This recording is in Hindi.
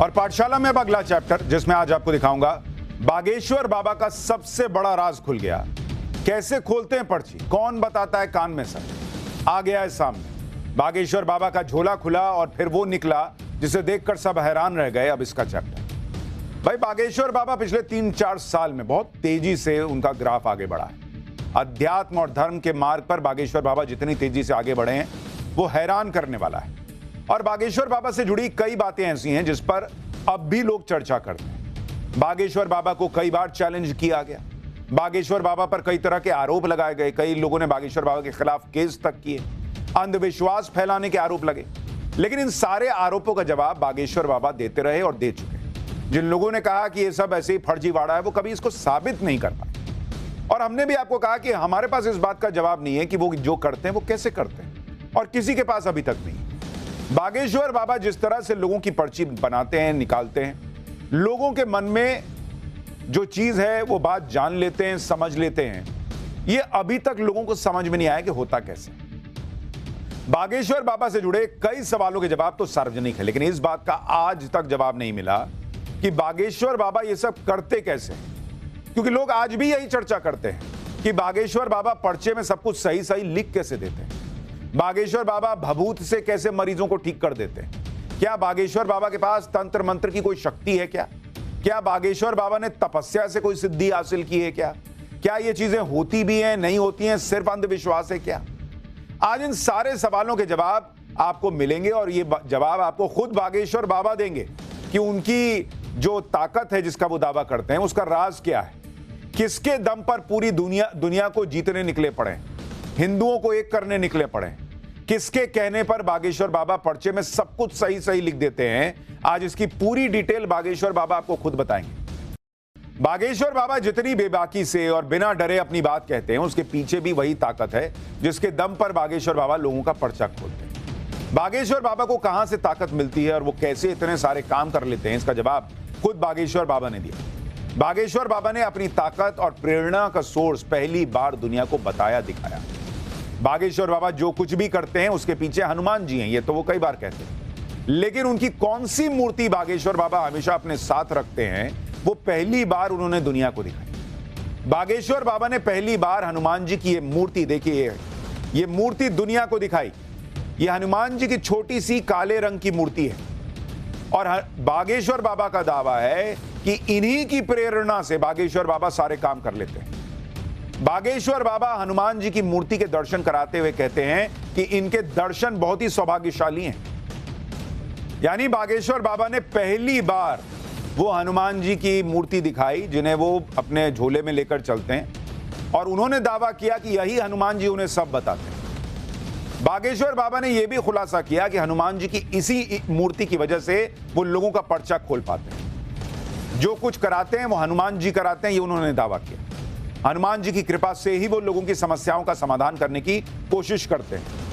और पाठशाला में अब अगला चैप्टर जिसमें आज आपको दिखाऊंगा बागेश्वर बाबा का सबसे बड़ा राज खुल गया। कैसे खोलते हैं पर्ची, कौन बताता है कान में सर। आ गया है सामने बागेश्वर बाबा का झोला खुला और फिर वो निकला जिसे देखकर सब हैरान रह गए। अब इसका चैप्टर भाई, बागेश्वर बाबा पिछले 3-4 साल में बहुत तेजी से उनका ग्राफ आगे बढ़ा है। अध्यात्म और धर्म के मार्ग पर बागेश्वर बाबा जितनी तेजी से आगे बढ़े हैं वो हैरान करने वाला है। और बागेश्वर बाबा से जुड़ी कई बातें ऐसी हैं जिस पर अब भी लोग चर्चा करते हैं। बागेश्वर बाबा को कई बार चैलेंज किया गया, बागेश्वर बाबा पर कई तरह के आरोप लगाए गए, कई लोगों ने बागेश्वर बाबा के खिलाफ केस तक किए, अंधविश्वास फैलाने के आरोप लगे। लेकिन इन सारे आरोपों का जवाब बागेश्वर बाबा देते रहे और दे चुके हैं। जिन लोगों ने कहा कि ये सब ऐसे ही फर्जीवाड़ा है, वो कभी इसको साबित नहीं कर पाए। और हमने भी आपको कहा कि हमारे पास इस बात का जवाब नहीं है कि वो जो करते हैं वो कैसे करते हैं, और किसी के पास अभी तक नहीं। बागेश्वर बाबा जिस तरह से लोगों की पर्ची बनाते हैं, निकालते हैं, लोगों के मन में जो चीज है वो बात जान लेते हैं, समझ लेते हैं, ये अभी तक लोगों को समझ में नहीं आया कि होता कैसे। बागेश्वर बाबा से जुड़े कई सवालों के जवाब तो सार्वजनिक है, लेकिन इस बात का आज तक जवाब नहीं मिला कि बागेश्वर बाबा ये सब करते कैसे। क्योंकि लोग आज भी यही चर्चा करते हैं कि बागेश्वर बाबा पर्चे में सब कुछ सही सही लिख कैसे देते हैं, बागेश्वर बाबा भभूत से कैसे मरीजों को ठीक कर देते हैं। क्या बागेश्वर बाबा के पास तंत्र मंत्र की कोई शक्ति है क्या बागेश्वर बाबा ने तपस्या से कोई सिद्धि हासिल की है क्या ये चीजें होती भी हैं, नहीं होती हैं, सिर्फ अंधविश्वास है क्या। आज इन सारे सवालों के जवाब आपको मिलेंगे और ये जवाब आपको खुद बागेश्वर बाबा देंगे कि उनकी जो ताकत है जिसका वो दावा करते हैं उसका राज क्या है, किसके दम पर पूरी दुनिया को जीतने निकले पड़े, हिंदुओं को एक करने निकले पड़े, किसके कहने पर बागेश्वर बाबा पर्चे में सब कुछ सही सही लिख देते हैं। आज इसकी पूरी डिटेल बागेश्वर बाबा आपको खुद बताएंगे। बागेश्वर बाबा जितनी बेबाकी से और बिना डरे अपनी बात कहते हैं, उसके पीछे भी वही ताकत है जिसके दम पर बागेश्वर बाबा लोगों का पर्चा खोलते हैं। बागेश्वर बाबा को कहां से ताकत मिलती है और वो कैसे इतने सारे काम कर लेते हैं, इसका जवाब खुद बागेश्वर बाबा ने दिया। बागेश्वर बाबा ने अपनी ताकत और प्रेरणा का सोर्स पहली बार दुनिया को बताया, दिखाया। बागेश्वर बाबा जो कुछ भी करते हैं उसके पीछे हनुमान जी हैं, ये तो वो कई बार कहते हैं। लेकिन उनकी कौन सी मूर्ति बागेश्वर बाबा हमेशा अपने साथ रखते हैं, वो पहली बार उन्होंने दुनिया को दिखाई। बागेश्वर बाबा ने पहली बार हनुमान जी की ये मूर्ति, देखिए ये मूर्ति दुनिया को दिखाई। ये हनुमान जी की छोटी सी काले रंग की मूर्ति है और बागेश्वर बाबा का दावा है कि इन्हीं की प्रेरणा से बागेश्वर बाबा सारे काम कर लेते हैं। बागेश्वर बाबा हनुमान जी की मूर्ति के दर्शन कराते हुए कहते हैं कि इनके दर्शन बहुत ही सौभाग्यशाली हैं। यानी बागेश्वर बाबा ने पहली बार वो हनुमान जी की मूर्ति दिखाई जिन्हें वो अपने झोले में लेकर चलते हैं, और उन्होंने दावा किया कि यही हनुमान जी उन्हें सब बताते हैं। बागेश्वर बाबा ने यह भी खुलासा किया कि हनुमान जी की इसी मूर्ति की वजह से वो लोगों का पर्चा खोल पाते हैं। जो कुछ कराते हैं वो हनुमान जी कराते हैं, ये उन्होंने दावा किया। हनुमान जी की कृपा से ही वो लोगों की समस्याओं का समाधान करने की कोशिश करते हैं।